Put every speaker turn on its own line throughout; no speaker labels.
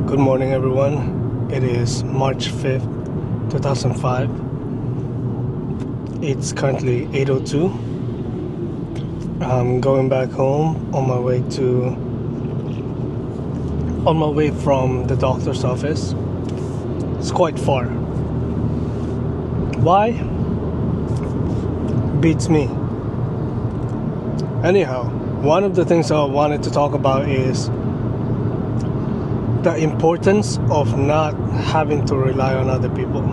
Good morning, everyone. It is March 5th, 2005. It's currently 8:02. I'm going back home on my way from the doctor's office. It's quite far. Why? Beats me. Anyhow, one of the things I wanted to talk about is the importance of not having to rely on other people.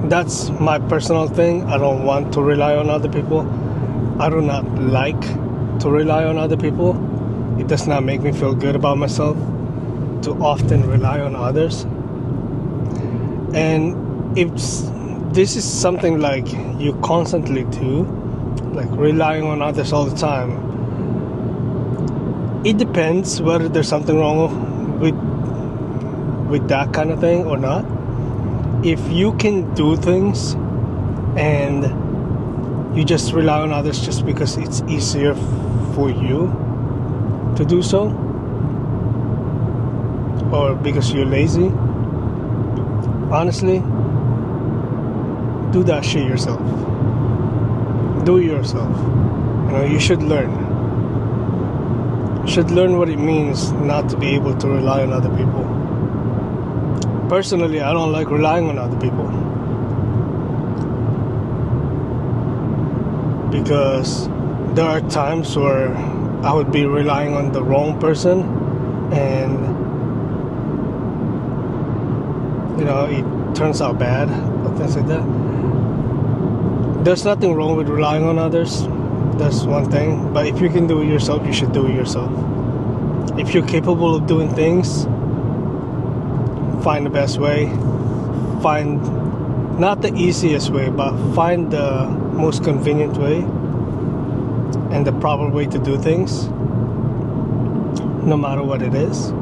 That's my personal thing. I don't want to rely on other people. I do not like to rely on other people. It does not make me feel good about myself to often rely on others. And if this is something like you constantly do, like relying on others all the time, it depends whether there's something wrong with that kind of thing or not. If you can do things and you just rely on others just because it's easier for you to do so, or because you're lazy, honestly, do that shit yourself. Do it yourself. You should learn. Should learn what it means not to be able to rely on other people. Personally, I don't like relying on other people because there are times where I would be relying on the wrong person and it turns out bad or things like that. There's nothing wrong with relying on others. That's one thing, but if you can do it yourself, you should do it yourself. If you're capable of doing things, find the best way. Find not the easiest way, but find the most convenient way and the proper way to do things, no matter what it is.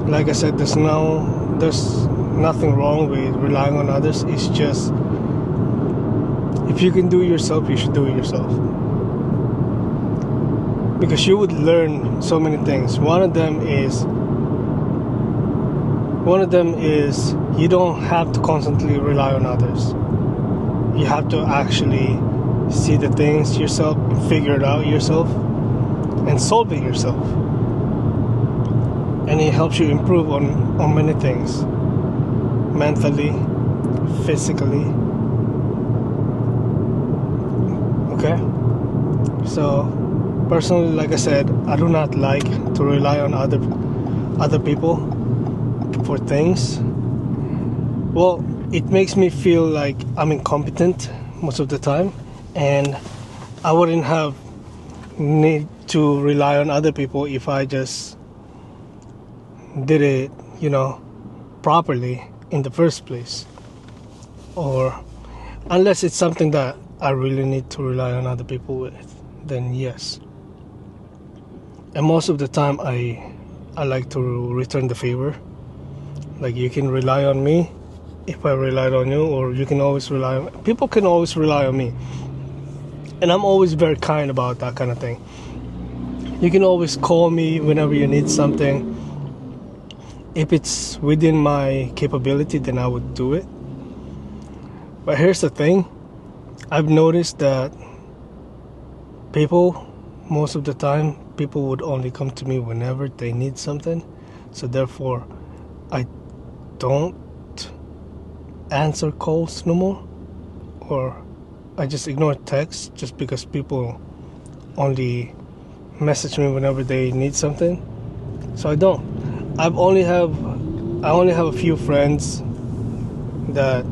Like I said, there's nothing wrong with relying on others. It's just, if you can do it yourself, you should do it yourself. Because you would learn so many things. One of them is you don't have to constantly rely on others. You have to actually see the things yourself, figure it out yourself, and solve it yourself. And it helps you improve on many things. Mentally, physically. Okay? So, personally, like I said, I do not like to rely on other people for things. Well, it makes me feel like I'm incompetent most of the time, and I wouldn't have need to rely on other people if I just did it, properly in the first place. Or unless it's something that I really need to rely on other people with, then yes. And most of the time I like to return the favor. Like, you can rely on me if I relied on you, or you can always people can always rely on me. And I'm always very kind about that kind of thing. You can always call me whenever you need something. If it's within my capability, then I would do it. But here's the thing. I've noticed that most of the time, people would only come to me whenever they need something. So therefore, I don't answer calls no more. Or I just ignore texts just because people only message me whenever they need something. So I don't. I only have a few friends that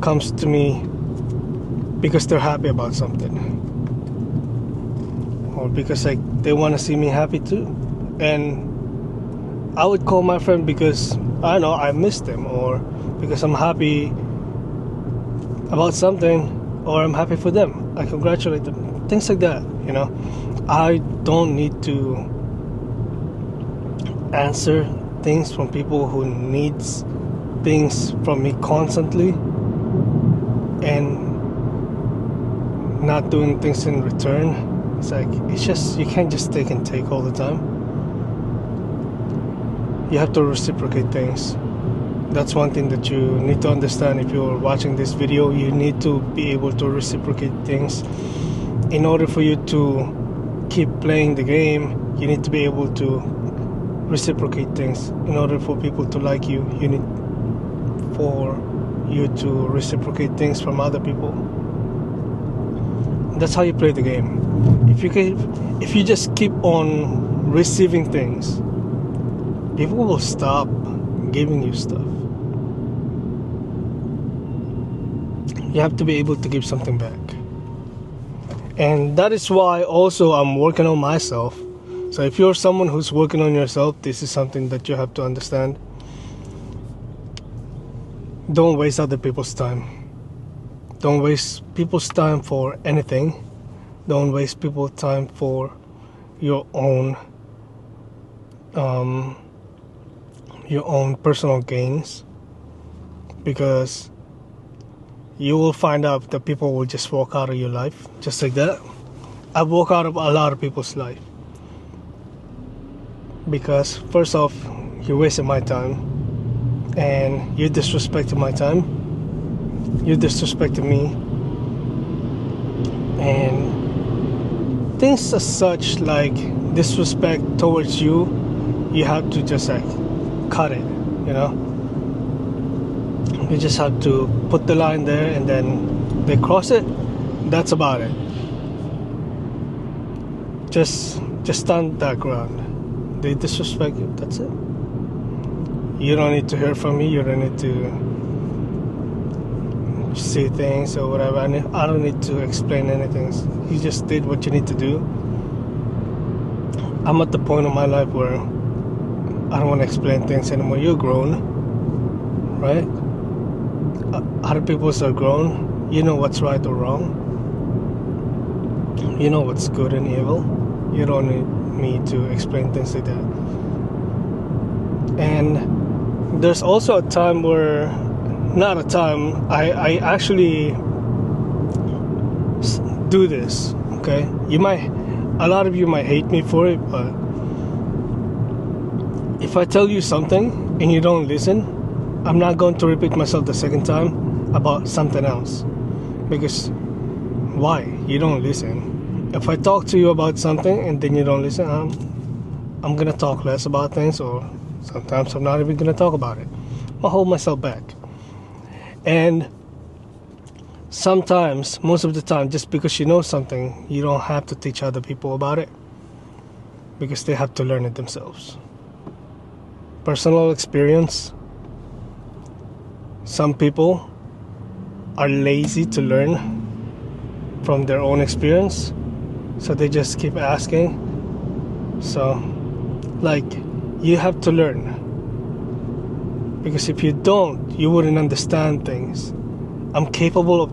comes to me because they're happy about something, or because they want to see me happy too. And I would call my friend because I know I miss them, or because I'm happy about something, or I'm happy for them. I congratulate them, things like that. I don't need to answer things from people who needs things from me constantly and not doing things in return. It's like, it's just, you can't just take and take all the time. You have to reciprocate things. That's one thing that you need to understand. If you're watching this video, you need to be able to reciprocate things. In order for you to keep playing the game, you need to be able to reciprocate things. In order for people to like you, you need for you to reciprocate things from other people. That's how you play the game. If you just keep on receiving things, people will stop giving you stuff. You have to be able to give something back. And that is why also I'm working on myself. So if you're someone who's working on yourself, this is something that you have to understand. Don't waste other people's time. Don't waste people's time for anything. Don't waste people's time for your own personal gains, because you will find out that people will just walk out of your life just like that. I've walked out of a lot of people's life because, first off, you wasted my time and you disrespected my time. You disrespected me, and things as such like disrespect towards you, you have to just like cut it, you know. You just have to put the line there, and then they cross it, that's about it. Just stand that ground. They disrespect you, that's it. You don't need to hear from me, you don't need to say things or whatever. I don't need to explain anything. You just did what you need to do. I'm at the point of my life where I don't want to explain things anymore. You're grown, right? Other people are grown. You know what's right or wrong. You know what's good and evil. You don't need me to explain things like that. And there's also a time where, not a time, I actually do this, okay? A lot of you might hate me for it, but if I tell you something and you don't listen, I'm not going to repeat myself the second time about something else. Because why? You don't listen. If I talk to you about something and then you don't listen, I'm gonna talk less about things, or sometimes I'm not even gonna talk about it. I'll hold myself back. And sometimes, most of the time, just because you know something, you don't have to teach other people about it, because they have to learn it themselves. Personal experience. Some people are lazy to learn from their own experience, so they just keep asking. So, like, you have to learn, because if you don't, you wouldn't understand things. I'm capable of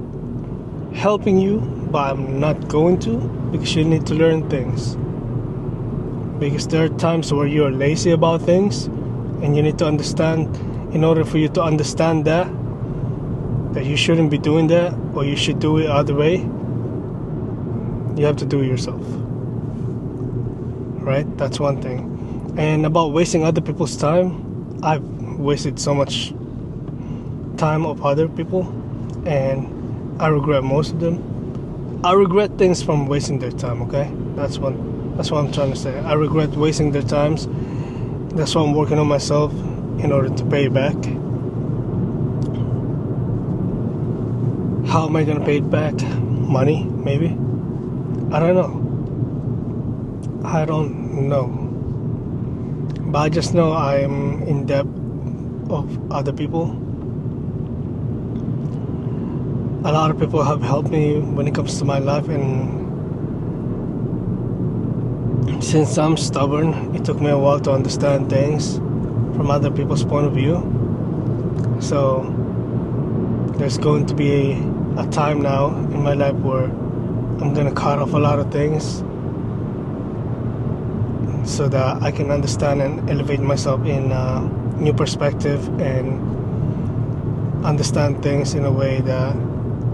helping you, but I'm not going to, because you need to learn things. Because there are times where you're lazy about things, and you need to understand. In order for you to understand that you shouldn't be doing that, or you should do it the other way, you have to do it yourself. Right? That's one thing. And about wasting other people's time, I've wasted so much time of other people, and I regret most of them. I regret things from wasting their time, okay? That's what I'm trying to say. I regret wasting their times. That's why I'm working on myself in order to pay it back. How am I gonna pay it back? Money, maybe? I don't know. But I just know I'm in debt of other people. A lot of people have helped me when it comes to my life, and since I'm stubborn, it took me a while to understand things from other people's point of view. So there's going to be a time now in my life where I'm gonna cut off a lot of things, so that I can understand and elevate myself in a new perspective, and understand things in a way that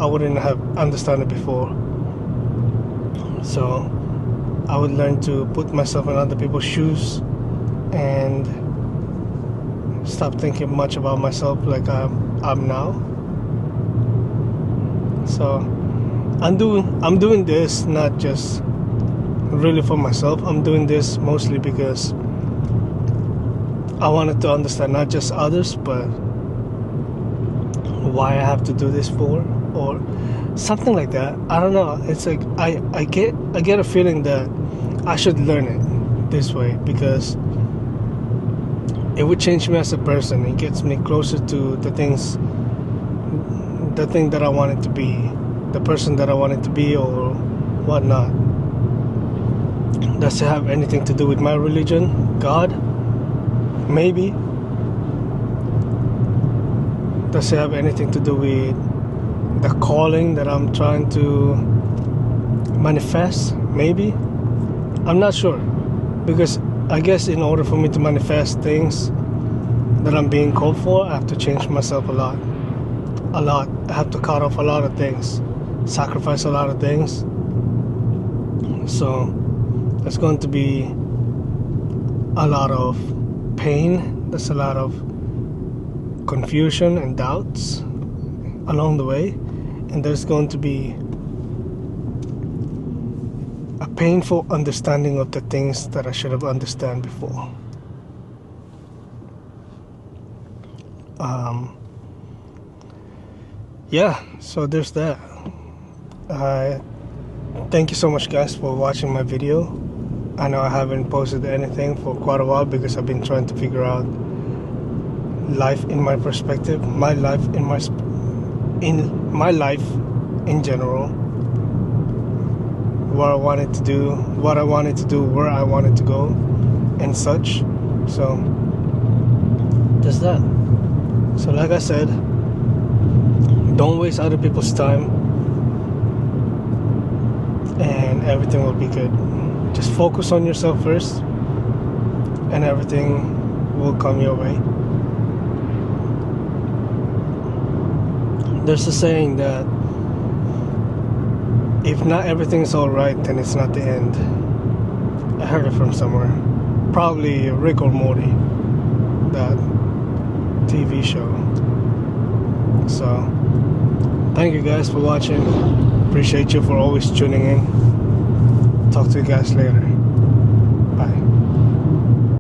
I wouldn't have understood it before. So I would learn to put myself in other people's shoes and stop thinking much about myself like I'm now. So I'm doing this not just really for myself. I'm doing this mostly because I wanted to understand not just others, but why I have to do this for, or something like that. I don't know. It's like I get a feeling that I should learn it this way because it would change me as a person. It gets me closer to the thing that I wanted to be, the person that I wanted to be, or whatnot. Does it have anything to do with my religion? God? Maybe. Does it have anything to do with the calling that I'm trying to manifest? Maybe. I'm not sure. Because I guess in order for me to manifest things that I'm being called for, I have to change myself a lot. A lot. I have to cut off a lot of things, sacrifice a lot of things. So there's going to be a lot of pain. There's a lot of confusion and doubts along the way. And there's going to be a painful understanding of the things that I should have understood before. Yeah, so there's that. Thank you so much, guys, for watching my video. I know I haven't posted anything for quite a while because I've been trying to figure out life in my perspective, my life in life in general, what I wanted to do, where I wanted to go, and such. So just that. So like I said, don't waste other people's time, and everything will be good. Just focus on yourself first, and everything will come your way. There's a saying that if not everything is alright, then it's not the end. I heard it from somewhere. Probably Rick or Morty, that TV show. So, thank you guys for watching. Appreciate you for always tuning in. Talk to you guys later.